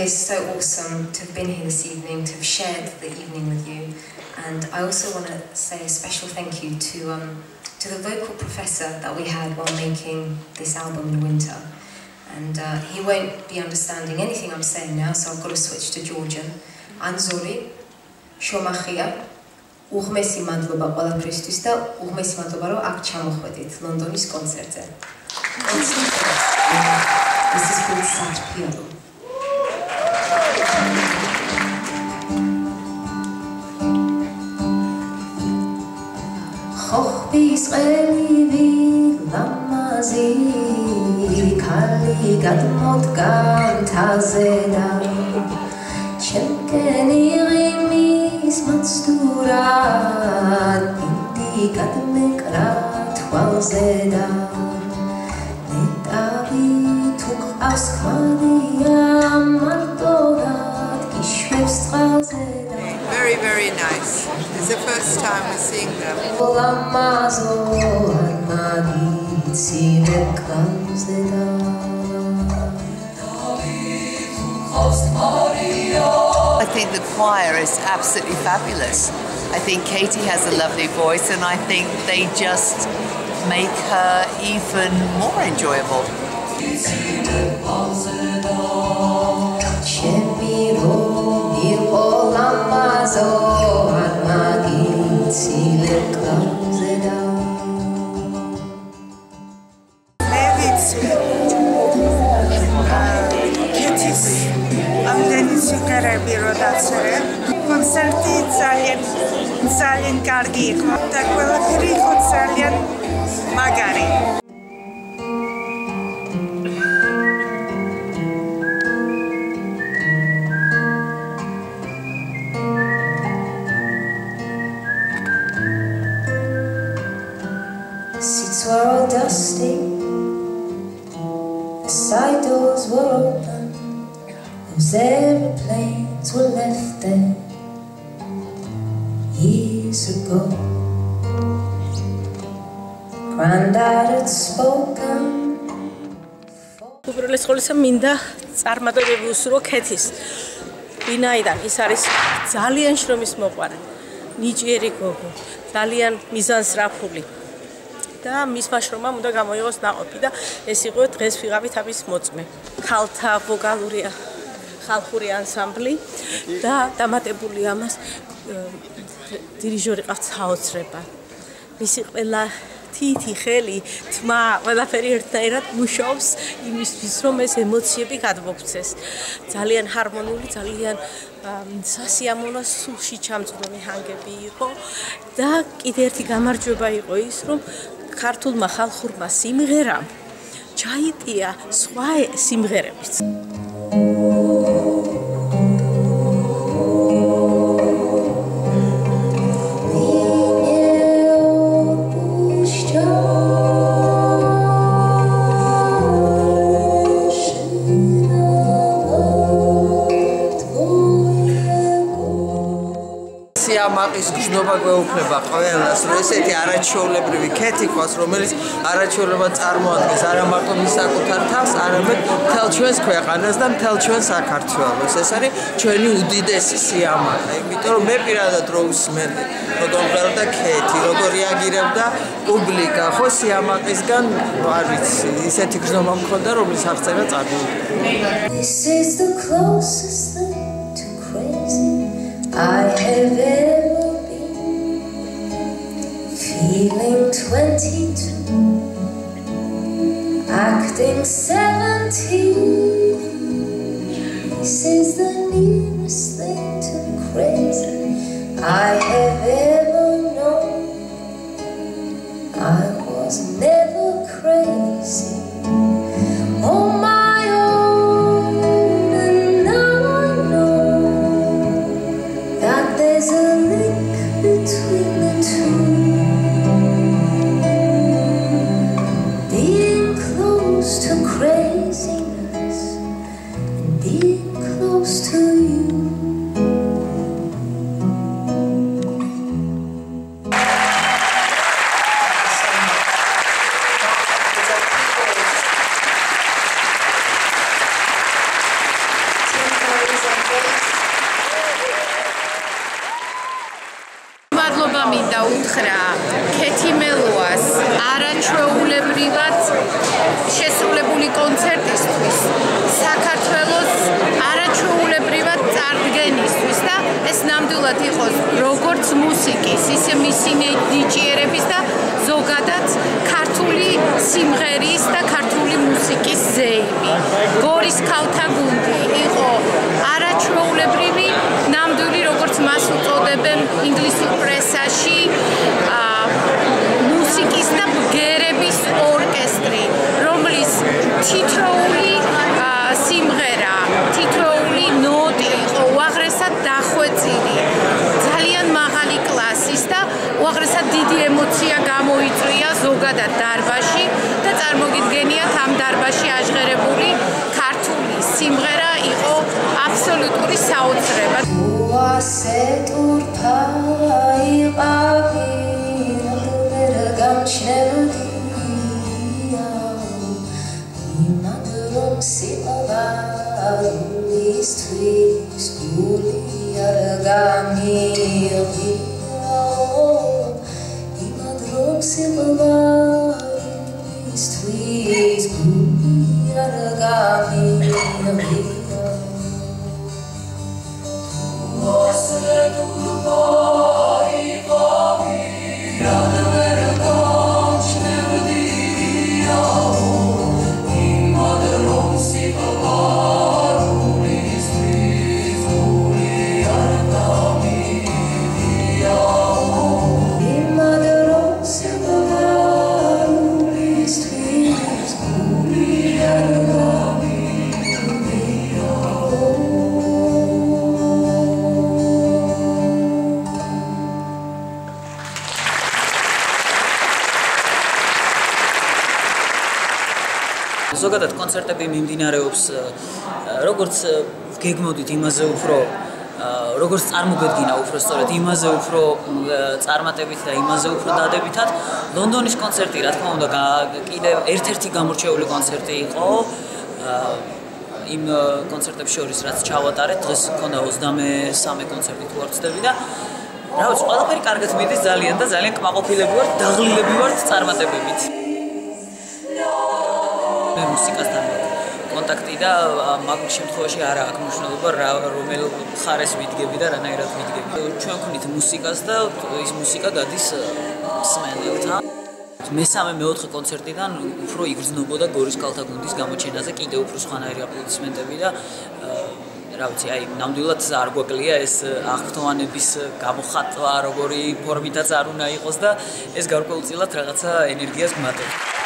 is so awesome to have been here this evening, to have shared the evening with you. And I also want to say a special thank you to the vocal professor that we had while making this album in winter. And he won't be understanding anything I'm saying now, so I've got to switch to Georgian. Anzori, Shomachia, უღმესი მადლობა ყველაფრისთვის და უღმესი მადლობა რომ აქ ჩამოხვედით ლონდონის კონცერტზე. This is called Sad Piano. ხოხბის ყელივი ლამაზი ქალი გადმოდგა მთაზე და ჩემკენი ღიმის მაცდურად დინდი გადმეკრა თვალზე და ნეტავი თუ ყავს ხვადია მარტოდ გიშვებს წყალზე და Very, very nice. It's the first time we're seeing them. I think the choir is absolutely fabulous. I think Katie has a lovely voice and I think they just make her even more enjoyable. Koncerti ძალიან კარგი იყო და ყველაფერი იყო ძალიან მაგარი. Seats were all dusty, the side doors were open, those airplanes were left there years ago. Granddad had spoken. უბრალოდ ხოლმე მინდა წარმატებები უსურო ქეთის. ვინაიდან ის არის ძალიან შრომის მოყვარე, ნიჭიერი გოგო, ძალიან მიზანსრაფული. და მისმა შრომამ უნდა გამოიღოს ნაყოფი და ეს იყო დღეს ვიღავით ამის მოწმე. ქალთა ვოკალური ხალხური ანსამბლი და დამატებული ამას დირიჟორი ყავს საოცრება. მისი ყველა თითი ხელი თმა ყველაფერი ერთნაირად მუშაობს იმისთვის რომ ეს ემოციები გადმოგვცეს. ძალიან ჰარმონიული, ძალიან სასიამოვნო სულში ჩამწვდომი ჰანგები იყო და კიდე ერთი გამარჯვება იყო ის რომ ქართულმა ხალხურმა სიმღერამ ჩაიტია სხვა სიმღერებიც. სიამაყის გზნობა გვეუფლება ყველას, რომ ესეთი არაჩვეულებრივი ქეთი ყავს, რომელიც არაჩვეულებად წარმოადგენს არა მარტო მის საკუთარ თავს, არამედ მთელ ჩვენს ქვეყანას და მთელ ჩვენ საქართველოს. ეს არის ჩვენი უდიდესი სიამაყე, იმიტომ რომ მე პირადად რო ვსმენდი, როგორ მღეროდა ქეთი, როგორ რეაგირებდა პუბლიკა, ხო სიამაყისგან არ ვიცი, ისეთი გზნობა მქონდა, რომლის აღწერა წარუმატებელი. This is the closest thing to crazy I have ever been. Feeling 22, acting 17. This is the nearest thing to crazy I have ever known. I was never crazy on my own, and now I know that there's a link between the two. Being close to craziness and being close to you. მინდა უთხრა ქეთი მელოას არაჩვეულებრივად შესრულებული კონცერტისთვის, საქართველოს არაჩვეულებრივად წარდგენისთვის და ეს ნამდვილად იყოს როგორც მუსიკის, ისე მისი ნიჭიერების და ზოგადად ქართული სიმღერის და ქართული მუსიკის ზეიმი. გორის ქალთა გუნდი იყო არაჩვეულებრივი, ნამდვილი, როგორც მას უწოდებენ ინგლისურ პრესაში, მუსიკის და ბგერების ორკესტრი, რომლის თითოეული სიმღერა, თითოეული ნოტი იყო უაღრესად დახვეწილი, ძალიან მაღალი კლასის და უაღრესად დიდი ემოცია გამოიწვია ზოგადად დარბაზში და წარმოგიდგენიათ ამ დარბაზში აჟღერებული ქართული სიმღერა იყო აბსოლუტური საოცრება. ზოგადად კონცერტები მიმდინარეობს როგორც გეგმოდით იმაზე უფრო როგორც წარმოგედგინა უბრალოდ იმაზე უფრო წარმატებით და იმაზე უფრო დადებითად ლონდონის კონცერტი რა თქმა უნდა კიდევ ერთ-ერთი გამორჩეული კონცერტი იყო იმ კონცერტებს შორის რაც ჩავატარეთ დღეს მქონდა 23 კონცერტი თუ არ ვცდები და რა ვიცი ყველაფერი კარგად მიდის ძალიან და ძალიან კმაყოფილები ვართ დაღლილები ვართ წარმატებებით მუსიკასთან კონტაქტი და მაგ შემთხვევაში არა აქვს მნიშვნელობა რომელ მხარეს ვიდგები და რანაირად ვიდგები. ჩვენ ვქნით მუსიკას და ის მუსიკა გადის მსმენელთან. მესამე-მეოთხე კონცერტიდან უფრო იგრძნობოდა გორის ქალთა გუნდის გამოჩენაზე კიდევ უფრო სხვანაირი აპლოდისმენტები და რა ვიცი, აი ნამდვილად არ გვაკლია ეს აღფრთოვანების გამოხატვა, როგორი ფორმითაც არ უნდა იყოს და ეს გარკვეულწილად რაღაცა ენერგიას გმატებს.